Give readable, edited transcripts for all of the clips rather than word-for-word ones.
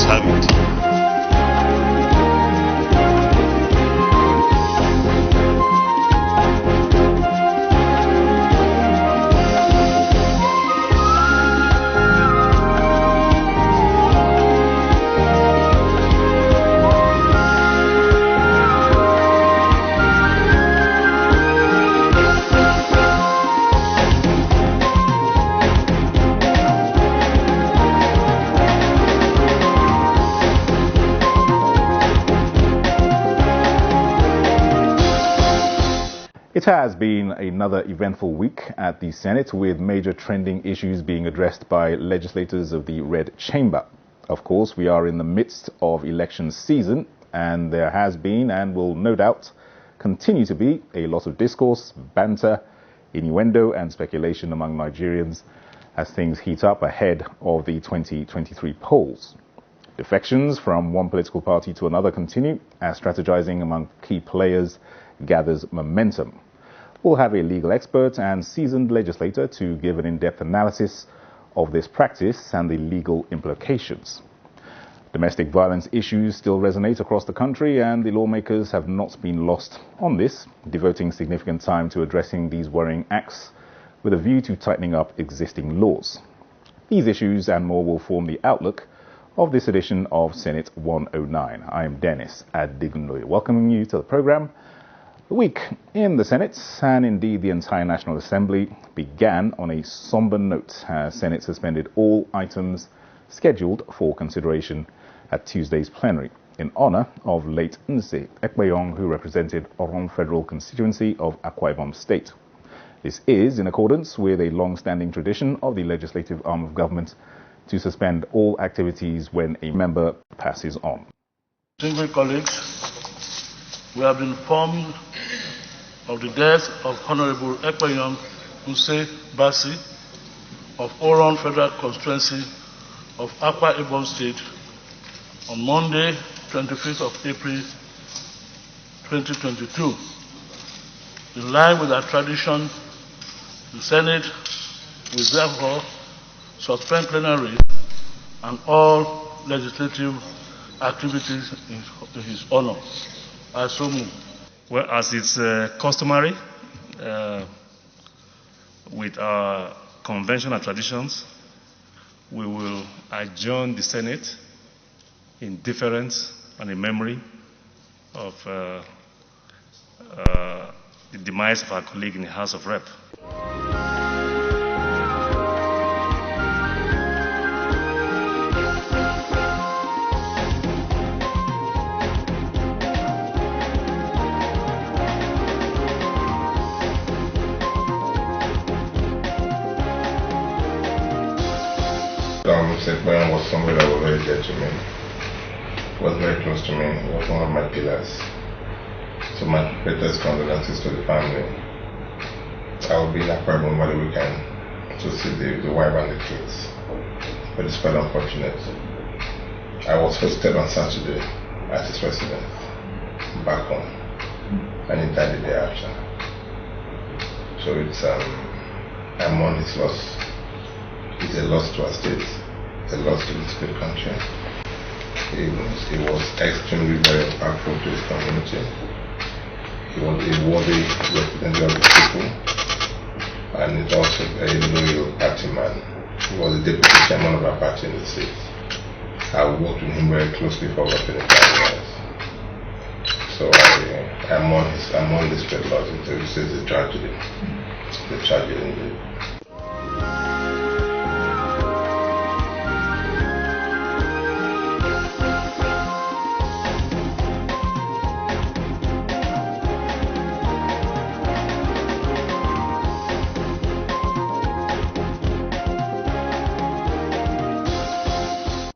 Let's have it. It has been another eventful week at the Senate, with major trending issues being addressed by legislators of the Red Chamber. Of course, we are in the midst of election season, and there has been and will no doubt continue to be a lot of discourse, banter, innuendo and speculation among Nigerians as things heat up ahead of the 2023 polls. Defections from one political party to another continue as strategizing among key players gathers momentum. We'll have a legal expert and seasoned legislator to give an in-depth analysis of this practice and the legal implications. Domestic violence issues still resonate across the country, and the lawmakers have not been lost on this, devoting significant time to addressing these worrying acts with a view to tightening up existing laws. These issues and more will form the outlook of this edition of Senate 109. I am Dennis Adignoye, welcoming you to the program. The week in the Senate, and indeed the entire National Assembly, began on a somber note as Senate suspended all items scheduled for consideration at Tuesday's plenary in honor of late Nse Ekpeyong, who represented Oron Federal Constituency of Akwa Ibom State. This is in accordance with a long-standing tradition of the legislative arm of government to suspend all activities when a member passes on. Distinguished colleagues, we have been informed of the death of Honorable Ekpeyong Nse Basi of Oron Federal Constituency of Akwa Ibom State on Monday, 25th of April 2022. In line with our tradition, the Senate will therefore suspend plenary and all legislative activities in his honor. I so move. Well, as it's customary with our conventional traditions, we will adjourn the Senate in deference and in memory of the demise of our colleague in the House of Rep. Ekpeyong was somebody that was very dear to me, was very close to me, he was one of my pillars. So my greatest condolences to the family. I will be in Akwa Ibom over the weekend to see the wife and the kids, but it's quite unfortunate. I was hosted on Saturday at his residence back home, and he died the day after. So it's I mourn his loss. It's a loss to our state, a loss to this great country. He was extremely very impactful to his community. He was a worthy representative of the people, and he's also a loyal party man. He was the deputy chairman of our party in the state. I worked with him very closely for over 25 years. So I mourn this great loss. It's a tragedy. It's a tragedy indeed.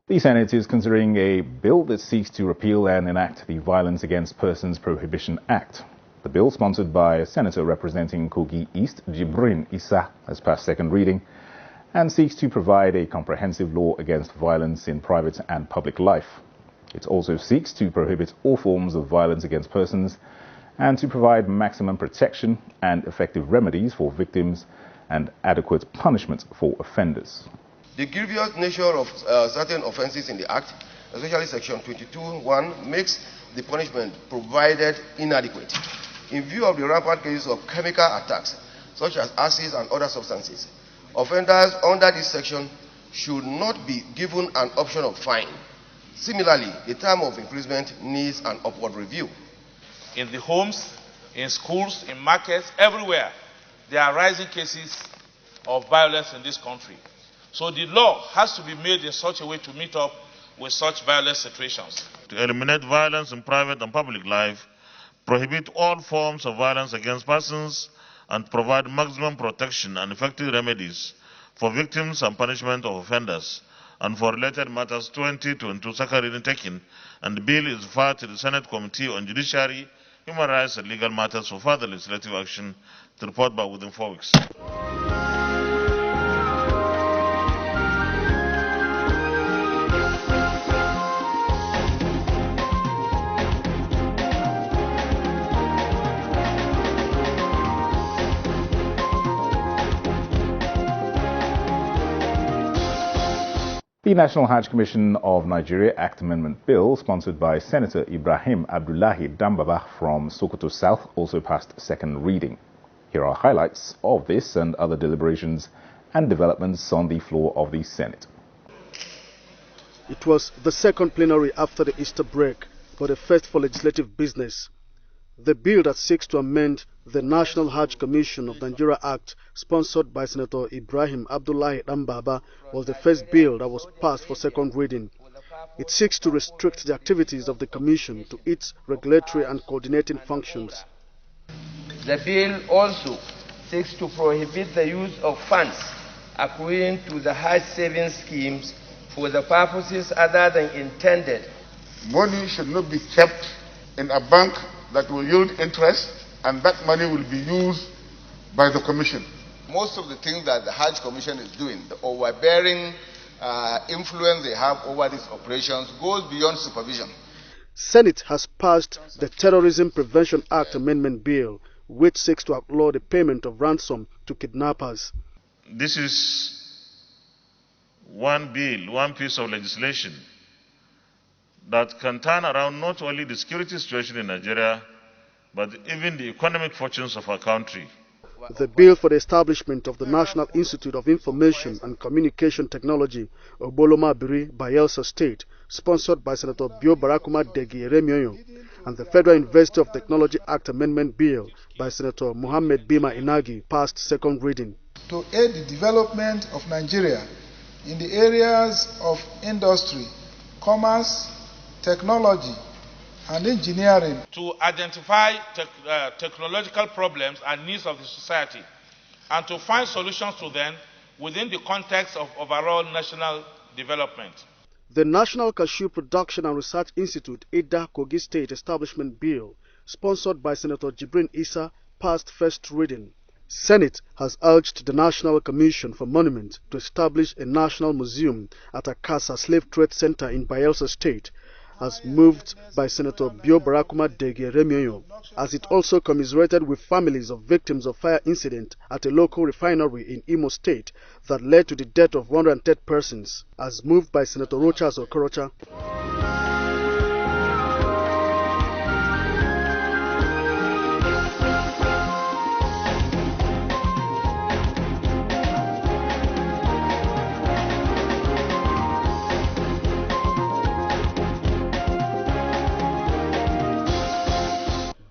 The Senate is considering a bill that seeks to repeal and enact the Violence Against Persons Prohibition Act. The bill, sponsored by a senator representing Kogi East, Jibrin Issa, has passed second reading and seeks to provide a comprehensive law against violence in private and public life. It also seeks to prohibit all forms of violence against persons and to provide maximum protection and effective remedies for victims and adequate punishment for offenders. The grievous nature of certain offences in the Act especially Section 22(1), makes the punishment provided inadequate. In view of the rampant cases of chemical attacks, such as acids and other substances, offenders under this section should not be given an option of fine. Similarly, the term of imprisonment needs an upward review. In the homes, in schools, in markets, everywhere, there are rising cases of violence in this country. So the law has to be made in such a way to meet up with such violent situations. To eliminate violence in private and public life, prohibit all forms of violence against persons, and provide maximum protection and effective remedies for victims and punishment of offenders, and for related matters 2022 second reading taken, and the bill is referred to the Senate Committee on Judiciary, Human Rights and Legal Matters for further legislative action to report back within 4 weeks. The National Hajj Commission of Nigeria Act Amendment Bill, sponsored by Senator Ibrahim Abdullahi Dambaba from Sokoto South, also passed second reading. Here are highlights of this and other deliberations and developments on the floor of the Senate. It was the second plenary after the Easter break, but the first for legislative business. The bill that seeks to amend the National Hajj Commission of Nigeria Act, sponsored by Senator Ibrahim Abdullahi Dambaba, was the first bill that was passed for second reading. It seeks to restrict the activities of the Commission to its regulatory and coordinating functions. The bill also seeks to prohibit the use of funds accruing to the Hajj savings schemes for the purposes other than intended. Money should not be kept in a bank that will yield interest, and that money will be used by the Commission. Most of the things that the Hajj Commission is doing, the overbearing influence they have over these operations, goes beyond supervision. Senate has passed the Terrorism Prevention Act Amendment Bill, which seeks to outlaw the payment of ransom to kidnappers. This is one bill, one piece of legislation that can turn around not only the security situation in Nigeria, but even the economic fortunes of our country. The bill for the establishment of the National Institute of Information and Communication Technology, Oboloma Biri, Bayelsa State, sponsored by Senator Bio Barakuma Degi Eremioyo, and the Federal University of Technology Act Amendment Bill by Senator Mohammed Bima Inagi, passed second reading. To aid the development of Nigeria in the areas of industry, commerce, technology, and engineering. To identify technological problems and needs of the society, and to find solutions to them within the context of overall national development. The National Cashew Production and Research Institute, EDA Kogi State Establishment Bill, sponsored by Senator Jibrin Issa, passed first reading. Senate has urged the National Commission for Monuments to establish a national museum at Akasa Slave Trade Center in Bayelsa State, as moved by Senator Bio Barakuma Degi Remioyo, as it also commiserated with families of victims of fire incident at a local refinery in Imo State that led to the death of 110 persons, as moved by Senator Rochas Okorocha.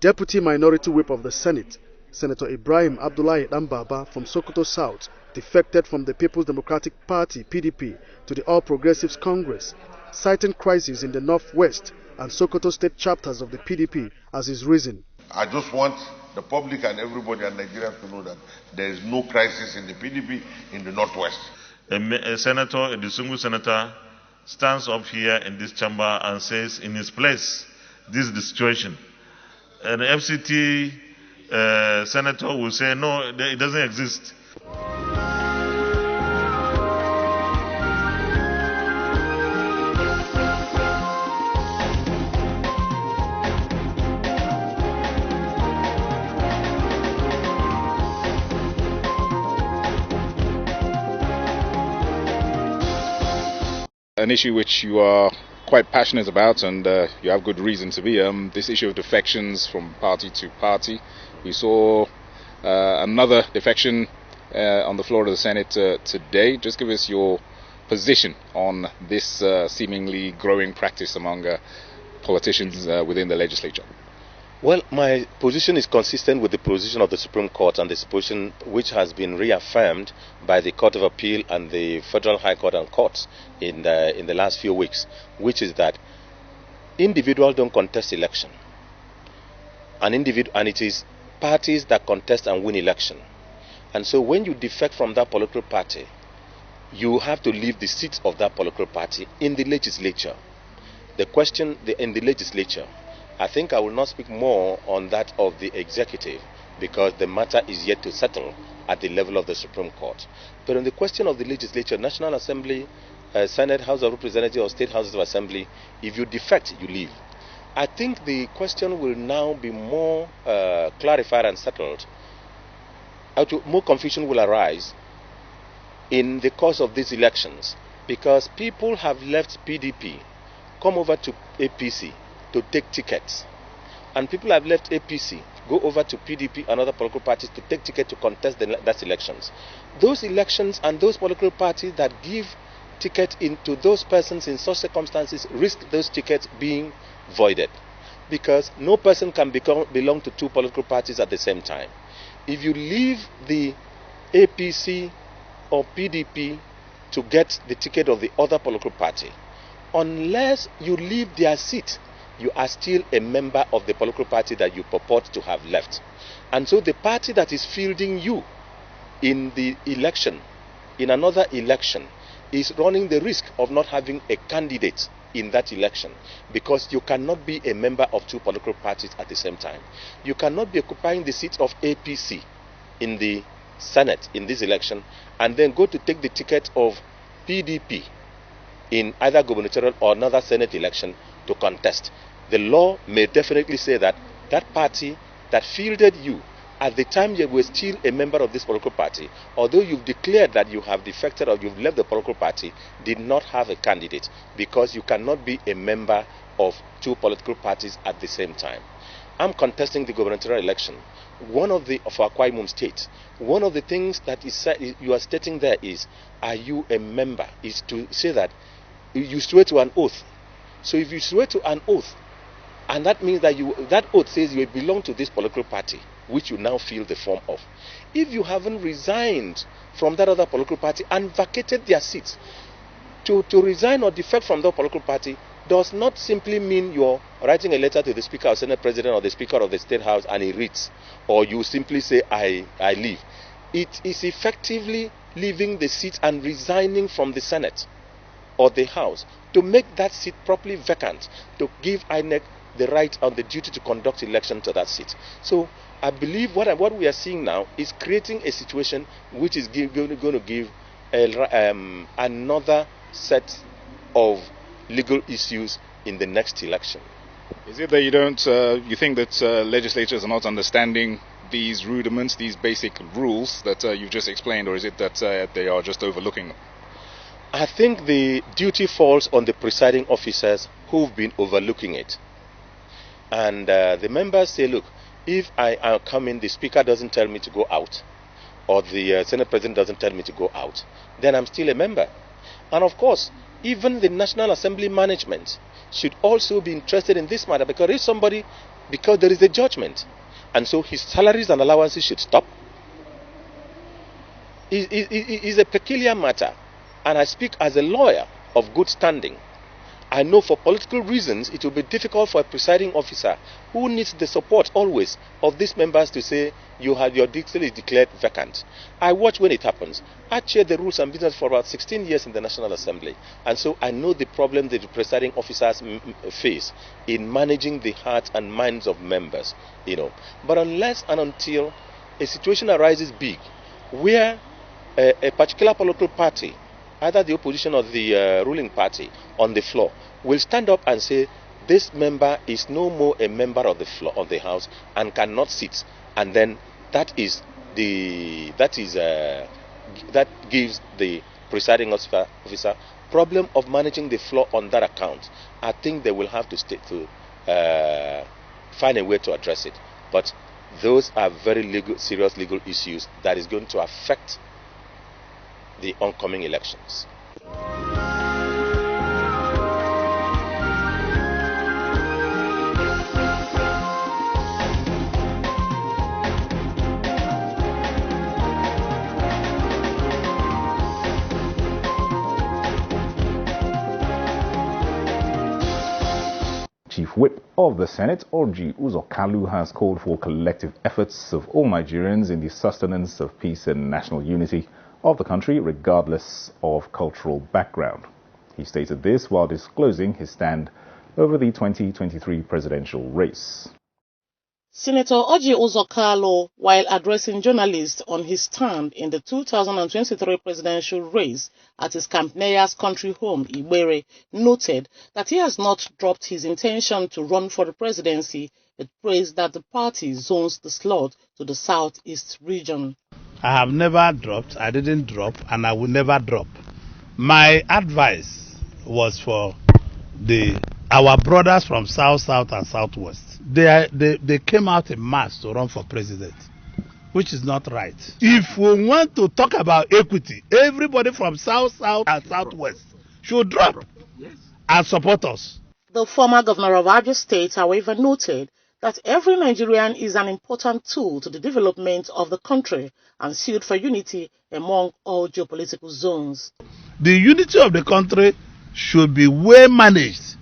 Deputy Minority Whip of the Senate, Senator Ibrahim Abdullahi Dambaba from Sokoto South, defected from the People's Democratic Party (PDP) to the All Progressives Congress, citing crisis in the Northwest and Sokoto State chapters of the PDP as his reason. I just want the public and everybody and Nigerians to know that there is no crisis in the PDP in the Northwest. A senator, a distinguished senator, stands up here in this chamber and says in his place, this is the situation. An FCT senator will say, no, it doesn't exist. An issue which you are quite passionate about, and you have good reason to be, this issue of defections from party to party. We saw another defection on the floor of the Senate today. Just give us your position on this seemingly growing practice among politicians within the legislature. Well, my position is consistent with the position of the Supreme Court and the position which has been reaffirmed by the Court of Appeal and the Federal High Court and courts in the last few weeks, which is that individuals don't contest election, and it is parties that contest and win election. And so when you defect from that political party, you have to leave the seat of that political party in the legislature. The question in the legislature, I think I will not speak more on that of the executive, because the matter is yet to settle at the level of the Supreme Court. But on the question of the legislature, National Assembly, Senate, House of Representatives, or State Houses of Assembly, if you defect, you leave. I think the question will now be more clarified and settled. More confusion will arise in the course of these elections, because people have left PDP, come over to APC to take tickets, and people have left APC, go over to PDP and other political parties to take tickets to contest those elections. Those elections and those political parties that give tickets into those persons in such circumstances risk those tickets being voided, because no person can belong to two political parties at the same time. If you leave the APC or PDP to get the ticket of the other political party, unless you leave their seat, you are still a member of the political party that you purport to have left. And so the party that is fielding you in the election, in another election, is running the risk of not having a candidate in that election, because you cannot be a member of two political parties at the same time. You cannot be occupying the seat of APC in the Senate in this election and then go to take the ticket of PDP in either gubernatorial or another Senate election to contest. The law may definitely say that that party that fielded you at the time you were still a member of this political party, although you've declared that you have defected or you've left the political party, did not have a candidate, because you cannot be a member of two political parties at the same time. I'm contesting the gubernatorial election. One of Akwa Ibom State, one of the things that you are stating there is, are you a member? Is to say that you swear to an oath. So if you swear to an oath, and that means that that oath says you belong to this political party, which you now fill the form of. If you haven't resigned from that other political party and vacated their seats, to resign or defect from that political party does not simply mean you're writing a letter to the Speaker or Senate President or the Speaker of the State House and he reads, or you simply say, I leave. It is effectively leaving the seat and resigning from the Senate or the House to make that seat properly vacant, to give INEC the right and the duty to conduct election to that seat. So I believe what we are seeing now is creating a situation which is going to give another set of legal issues in the next election. Is it that you think that legislators are not understanding these rudiments, these basic rules that you've just explained, or is it that they are just overlooking them? I think the duty falls on the presiding officers who've been overlooking it. And the members say, look, if I come in, the Speaker doesn't tell me to go out, or the Senate President doesn't tell me to go out, then I'm still a member. And of course, even the National Assembly management should also be interested in this matter, because because there is a judgment, and so his salaries and allowances should stop. It is a peculiar matter, and I speak as a lawyer of good standing. I know for political reasons it will be difficult for a presiding officer who needs the support always of these members to say your district is declared vacant. I watch when it happens. I chaired the Rules and Business for about 16 years in the National Assembly, and so I know the problem that the presiding officers face in managing the hearts and minds of members. But unless and until a situation arises big where a particular political party, either the opposition or the ruling party on the floor, will stand up and say this member is no more a member of the floor of the House and cannot sit, and then that gives the presiding officer problem of managing the floor on that account, I think they will have to find a way to address it. But those are very serious legal issues that is going to affect the oncoming elections. Chief Whip of the Senate, Orji Uzokalu, has called for collective efforts of all Nigerians in the sustenance of peace and national unity of the country, regardless of cultural background. He stated this while disclosing his stand over the 2023 presidential race. Senator Orji Uzokalu, while addressing journalists on his stand in the 2023 presidential race at his Camp Neyas country home, Igbere, noted that he has not dropped his intention to run for the presidency, but praised that the party zones the slot to the southeast region. I have never dropped, I didn't drop, and I will never drop. My advice was for our brothers from South, South, and Southwest. They came out in mass to run for president, which is not right. If we want to talk about equity, everybody from South, South, and Southwest should drop and support us. The former governor of Abia State, however, noted that every Nigerian is an important tool to the development of the country and sued for unity among all geopolitical zones. The unity of the country should be well managed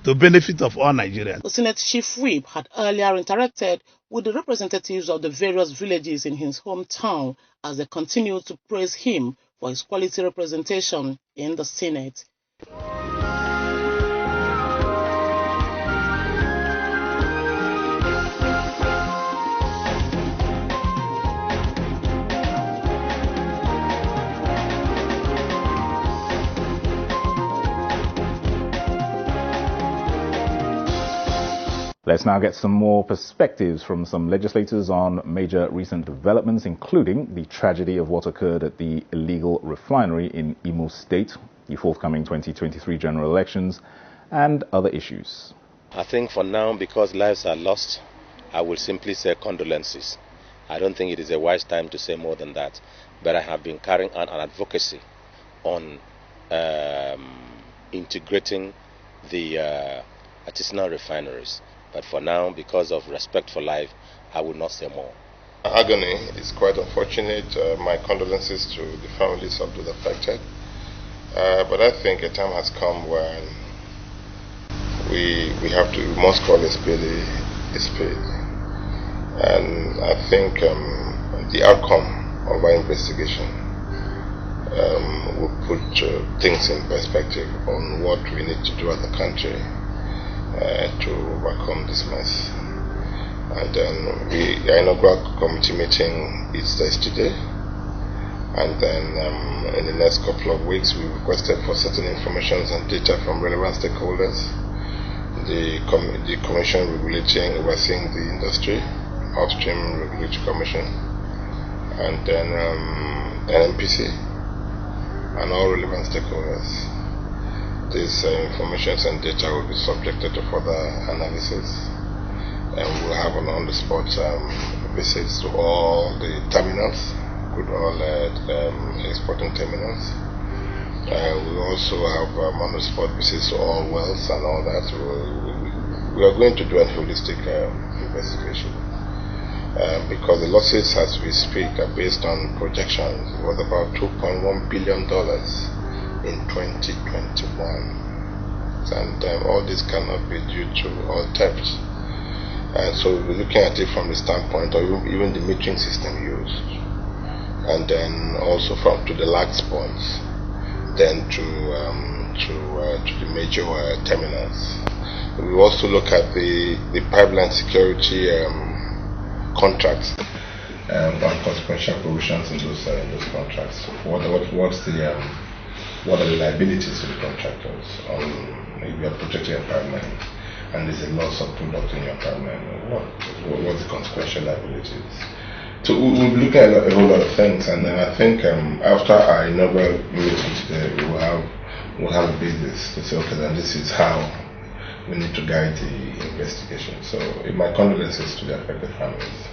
to benefit of all Nigerians. The Senate Chief Whip had earlier interacted with the representatives of the various villages in his hometown as they continued to praise him for his quality representation in the Senate. Let's now get some more perspectives from some legislators on major recent developments, including the tragedy of what occurred at the illegal refinery in Imo State, the forthcoming 2023 general elections, and other issues. I think for now, because lives are lost, I will simply say condolences. I don't think it is a wise time to say more than that. But I have been carrying on an advocacy on integrating the artisanal refineries. But for now, because of respect for life, I will not say more. Agony is quite unfortunate. My condolences to the families of those affected. But I think a time has come when we must call a spade a spade. And I think the outcome of our investigation will put things in perspective on what we need to do as a country to overcome this mess. And then our inaugural committee meeting is yesterday, and then in the next couple of weeks we requested for certain information and data from relevant stakeholders, the commission overseeing the industry, upstream regulatory commission, and then NMPC and all relevant stakeholders. These information and data will be subjected to further analysis, and we'll have an on-the-spot visits to all the terminals, all exporting terminals. We'll also have on-the-spot visits to all wells and all that. We are going to do a holistic investigation because the losses as we speak are based on projections. It was about $2.1 billion in 2021, and all this cannot be due to all thefts. And so we're looking at it from the standpoint of even the metering system used, and then also to the lag spots, then to the major terminals. We also look at the pipeline security contracts and consequential provisions in those contracts. What are the liabilities to the contractors if you are protecting a pipeline and there's a loss of product in your pipeline? What's the consequential liabilities? So we'll be looking at a whole lot of things, and then I think after our inaugural meeting today, we will have we'll have a basis to say, okay, then this is how we need to guide the investigation. So my condolences to the affected families.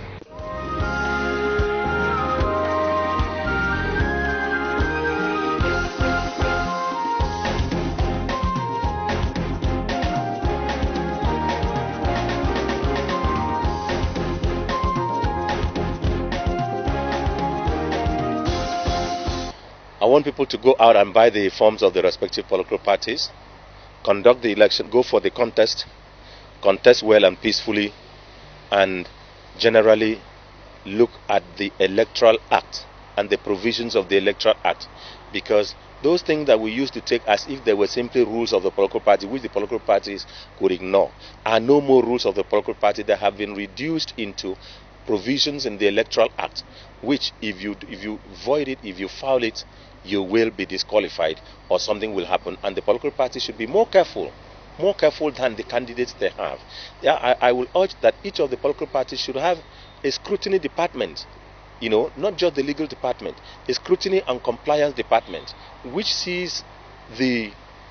I want people to go out and buy the forms of the respective political parties, conduct the election, go for the contest well and peacefully, and generally look at the Electoral Act and the provisions of the Electoral Act, because those things that we used to take as if they were simply rules of the political party, which the political parties could ignore, are no more rules of the political party. That have been reduced into provisions in the Electoral Act, which if you void it, if you foul it, you will be disqualified or something will happen. And the political party should be more careful than the candidates they have. I will urge that each of the political parties should have a scrutiny department, not just the legal department, a scrutiny and compliance department, which sees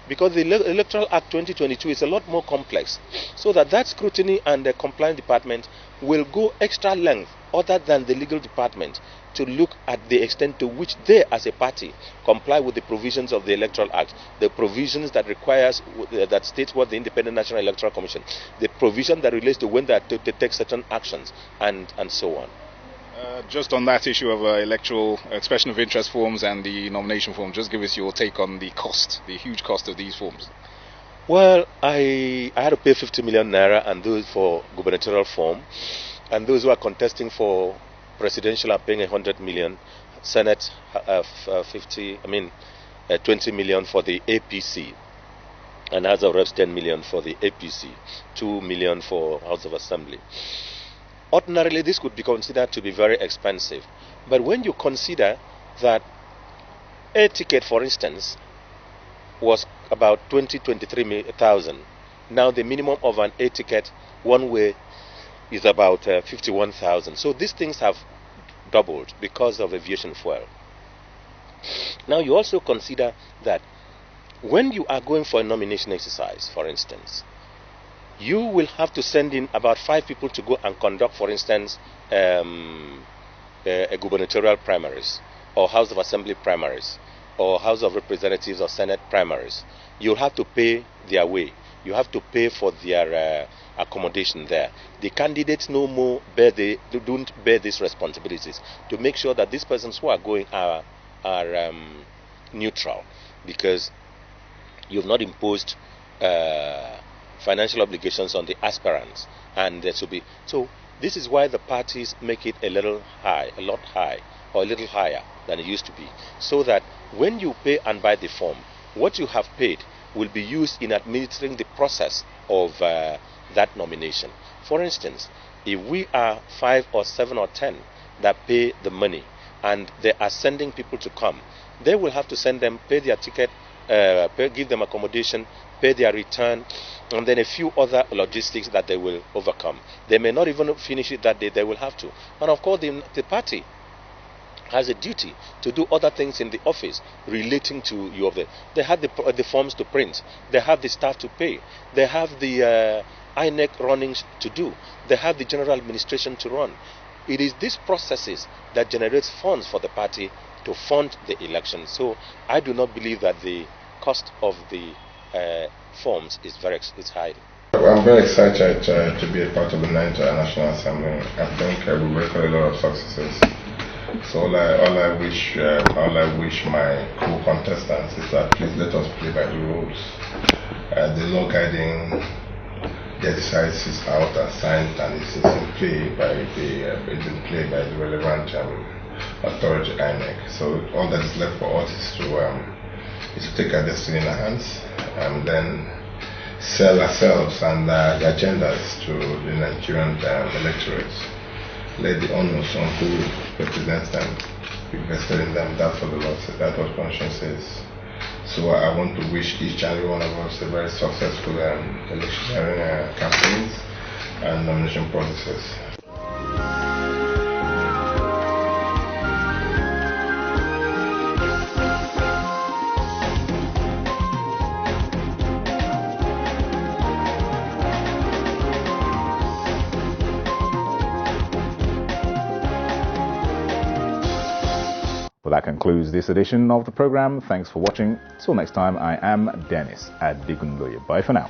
because the Electoral Act 2022 is a lot more complex, so that scrutiny and the compliance department will go extra length other than the legal department to look at the extent to which they as a party comply with the provisions of the Electoral Act, the provisions that that states what the Independent National Electoral Commission, the provision that relates to when they take certain actions, and so on. Just on that issue of electoral expression of interest forms and the nomination form, just give us your take on the huge cost of these forms. Well, I had to pay 50 million naira and those for gubernatorial form, and those who are contesting for presidential are paying 100 million, Senate 20 million for the APC, and House of Reps 10 million for the APC, 2 million for House of Assembly. Ordinarily, this could be considered to be very expensive, but when you consider that a ticket, for instance, was about 23,000, now the minimum of an A ticket one way is about 51,000. So these things have doubled because of aviation fuel. Now you also consider that when you are going for a nomination exercise, for instance, you will have to send in about 5 people to go and conduct, for instance, a gubernatorial primaries, or House of Assembly primaries, or House of Representatives or Senate primaries. You'll have to pay their way. You have to pay for their accommodation there. The candidates no more don't bear these responsibilities to make sure that these persons who are going are neutral, because you've not imposed financial obligations on the aspirants, and there should be. So this is why the parties make it a lot higher than it used to be, so that when you pay and buy the form, what you have paid will be used in administering the process of that nomination. For instance, if we are 5 or 7 or 10 that pay the money and they are sending people to come, they will have to send them, pay their ticket, give them accommodation, pay their return, and then a few other logistics that they will overcome. They may not even finish it that day, they will have to. And of course, the party has a duty to do other things in the office relating to you. They have the forms to print, they have the staff to pay, they have the INEC runnings to do, they have the general administration to run. It is these processes that generates funds for the party to fund the election. So I do not believe that the cost of the forms is high. I'm very excited to be a part of the Nigeria National Assembly. I think we record a lot of successes. So all I wish my co-contestants is that please let us play by the rules. The law guiding the exercise is out and signed, and it's in play by the relevant authority, INEC. So all that is left for us is to take our destiny in our hands and then sell ourselves and the agendas to the Nigerian electorate. Let the onus on who represents them be vested in them. That's what the law says, that's what conscience says. So I want to wish each and every one of us a very successful electioneering campaigns and nomination processes. Well, that concludes this edition of the program. Thanks for watching. Till next time, I am Dennis Adigundoye. Bye for now.